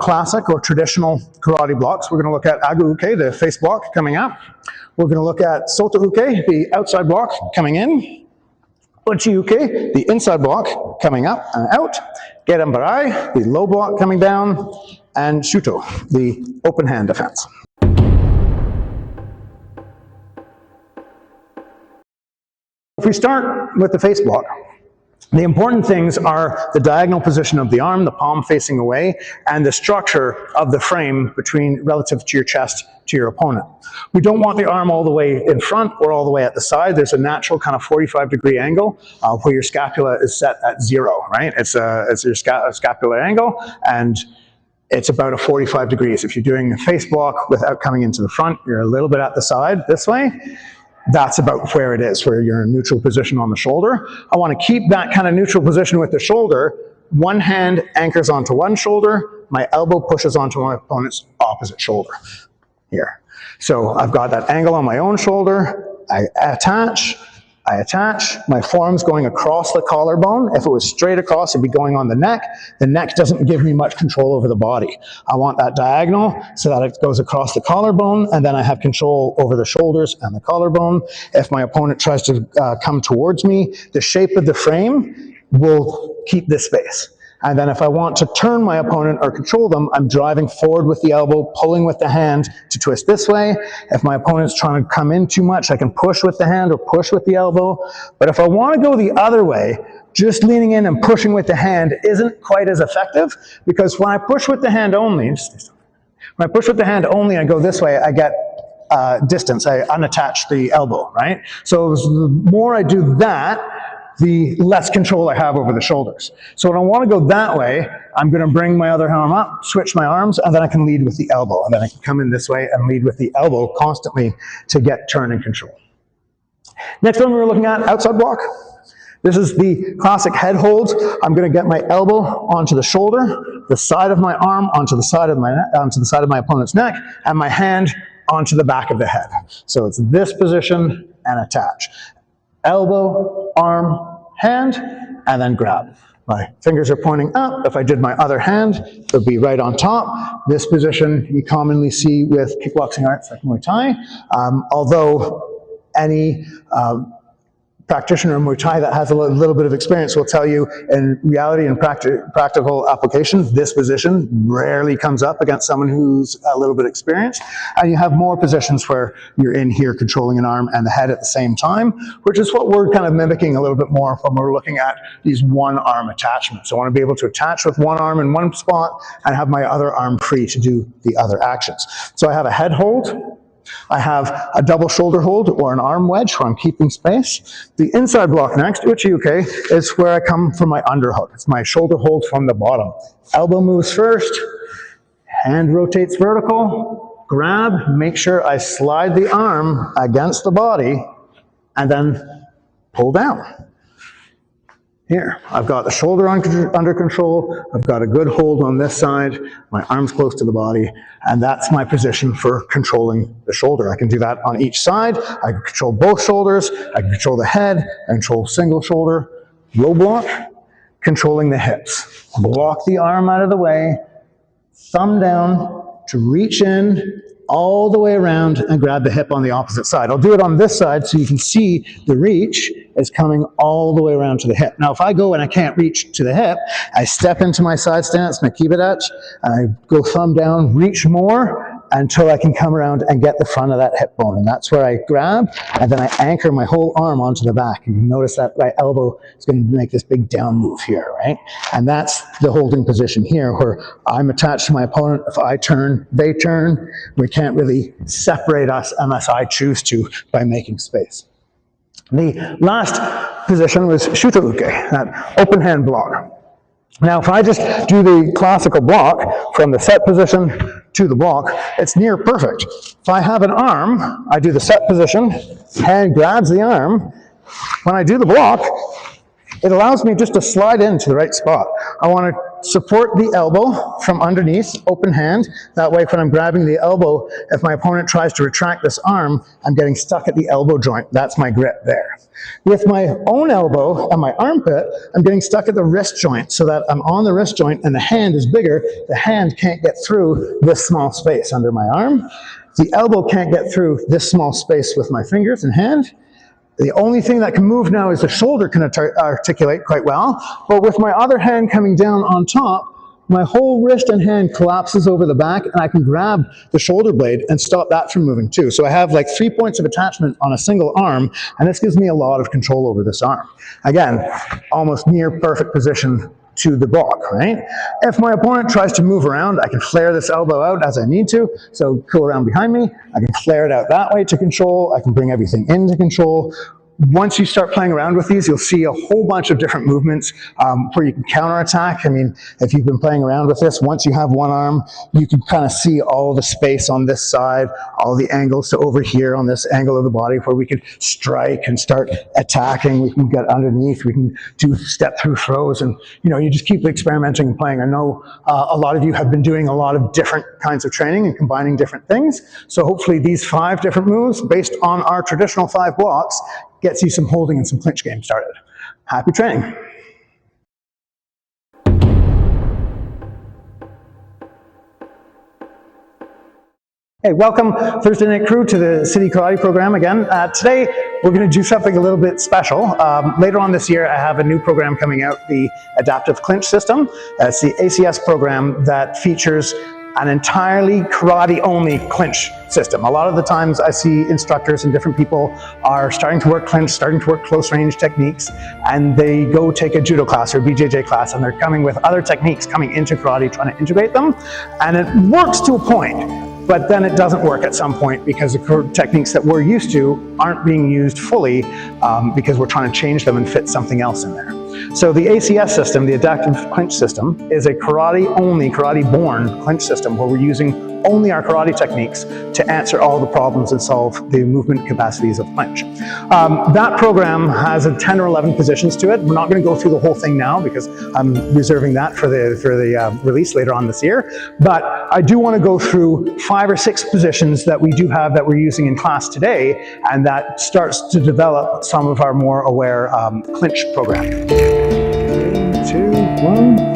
classic or traditional karate blocks. We're going to look at agu uke, the face block coming up. We're going to look at Soto uke, the outside block coming in. Uchi uke, the inside block coming up and out. Gedan barai, the low block coming down. And Shuto, the open hand defense. If we start with the face block, the important things are the diagonal position of the arm, the palm facing away, and the structure of the frame between relative to your chest to your opponent. We don't want the arm all the way in front or all the way at the side. There's a natural kind of 45-degree angle where your scapula is set at 0, right? It's your scapular angle, and it's about a 45 degrees. If you're doing a face block without coming into the front, you're a little bit at the side this way. That's about where it is, where you're in neutral position on the shoulder. I want to keep that kind of neutral position with the shoulder. One hand anchors onto one shoulder, my elbow pushes onto my opponent's opposite shoulder here. So I've got that angle on my own shoulder, I attach, my forearm's going across the collarbone. If it was straight across, it'd be going on the neck. The neck doesn't give me much control over the body. I want that diagonal so that it goes across the collarbone, and then I have control over the shoulders and the collarbone. If my opponent tries to come towards me, the shape of the frame will keep this space. And then if I want to turn my opponent or control them, I'm driving forward with the elbow, pulling with the hand to twist this way. If my opponent's trying to come in too much, I can push with the hand or push with the elbow. But if I want to go the other way, just leaning in and pushing with the hand isn't quite as effective, because when I push with the hand only, I go this way, I get distance, I unattach the elbow, right? So the more I do that, the less control I have over the shoulders. So when I want to go that way, I'm going to bring my other arm up, switch my arms, and then I can lead with the elbow. And then I can come in this way and lead with the elbow constantly to get turn and control. Next one we're looking at, outside block. This is the classic head hold. I'm going to get my elbow onto the shoulder, the side of my arm onto the side of my opponent's neck, and my hand onto the back of the head. So it's this position and attach. Elbow, arm, hand, and then grab. My fingers are pointing up. If I did my other hand, it would be right on top. This position you commonly see with kickboxing arts like Muay Thai, although any practitioner of Muay Thai that has a little bit of experience will tell you in reality and practical application, this position rarely comes up against someone who's a little bit experienced. And you have more positions where you're in here controlling an arm and the head at the same time, which is what we're kind of mimicking a little bit more when we're looking at these one arm attachments. I want to be able to attach with one arm in one spot and have my other arm free to do the other actions. So I have a head hold. I have a double shoulder hold or an arm wedge where I'm keeping space. The inside block next, Uchi uke, is where I come from my underhook. It's my shoulder hold from the bottom. Elbow moves first, hand rotates vertical, grab, make sure I slide the arm against the body, and then pull down. Here, I've got the shoulder under control, I've got a good hold on this side, my arm's close to the body, and that's my position for controlling the shoulder. I can do that on each side. I can control both shoulders, I can control the head, I control single shoulder, low block, controlling the hips. Block the arm out of the way, thumb down to reach in, all the way around and grab the hip on the opposite side. I'll do it on this side so you can see the reach is coming all the way around to the hip. Now if I go and I can't reach to the hip, I step into my side stance, my kibetach, and I go thumb down, reach more until I can come around and get the front of that hip bone. And that's where I grab, and then I anchor my whole arm onto the back. And you notice that my elbow is going to make this big down move here, right? And that's the holding position here, where I'm attached to my opponent. If I turn, they turn. We can't really separate us unless I choose to by making space. The last position was Shuto uke, that open hand block. Now, if I just do the classical block from the set position to the block, it's near perfect. If I have an arm, I do the set position, hand grabs the arm. When I do the block, it allows me just to slide into the right spot. I want to support the elbow from underneath, open hand. That way when I'm grabbing the elbow, if my opponent tries to retract this arm, I'm getting stuck at the elbow joint. That's my grip there. With my own elbow and my armpit, I'm getting stuck at the wrist joint so that I'm on the wrist joint and the hand is bigger. The hand can't get through this small space under my arm. The elbow can't get through this small space with my fingers and hand. The only thing that can move now is the shoulder can articulate quite well, but with my other hand coming down on top, my whole wrist and hand collapses over the back and I can grab the shoulder blade and stop that from moving too. So I have like 3 points of attachment on a single arm, and this gives me a lot of control over this arm. Again, almost near perfect position to the block, right? If my opponent tries to move around, I can flare this elbow out as I need to. So go around behind me, I can flare it out that way to control, I can bring everything into control. Once you start playing around with these, you'll see a whole bunch of different movements where you can counterattack. I mean, if you've been playing around with this, once you have one arm, you can kind of see all the space on this side, all the angles to over here on this angle of the body where we could strike and start attacking. We can get underneath, we can do step through throws, and you just keep experimenting and playing. I know a lot of you have been doing a lot of different kinds of training and combining different things. So hopefully these 5 different moves based on our traditional 5 blocks gets you some holding and some clinch game started. Happy training. Hey, welcome Thursday Night Crew to the City Karate program again. Today we're going to do something a little bit special. Later on this year I have a new program coming out, the Adaptive Clinch System. It's the ACS program that features an entirely karate-only clinch system. A lot of the times I see instructors and different people are starting to work clinch, starting to work close-range techniques, and they go take a judo class or BJJ class, and they're coming with other techniques coming into karate, trying to integrate them, and it works to a point, but then it doesn't work at some point because the techniques that we're used to aren't being used fully because we're trying to change them and fit something else in there. So the ACS system, the Adaptive Clinch System, is a karate-only, karate-born clinch system where we're using only our karate techniques to answer all the problems and solve the movement capacities of clinch. That program has 10 or 11 positions to it. We're not going to go through the whole thing now because I'm reserving that for the release later on this year. But I do want to go through 5 or 6 positions that we do have that we're using in class today, and that starts to develop some of our more aware clinch program. 3, 2, 1.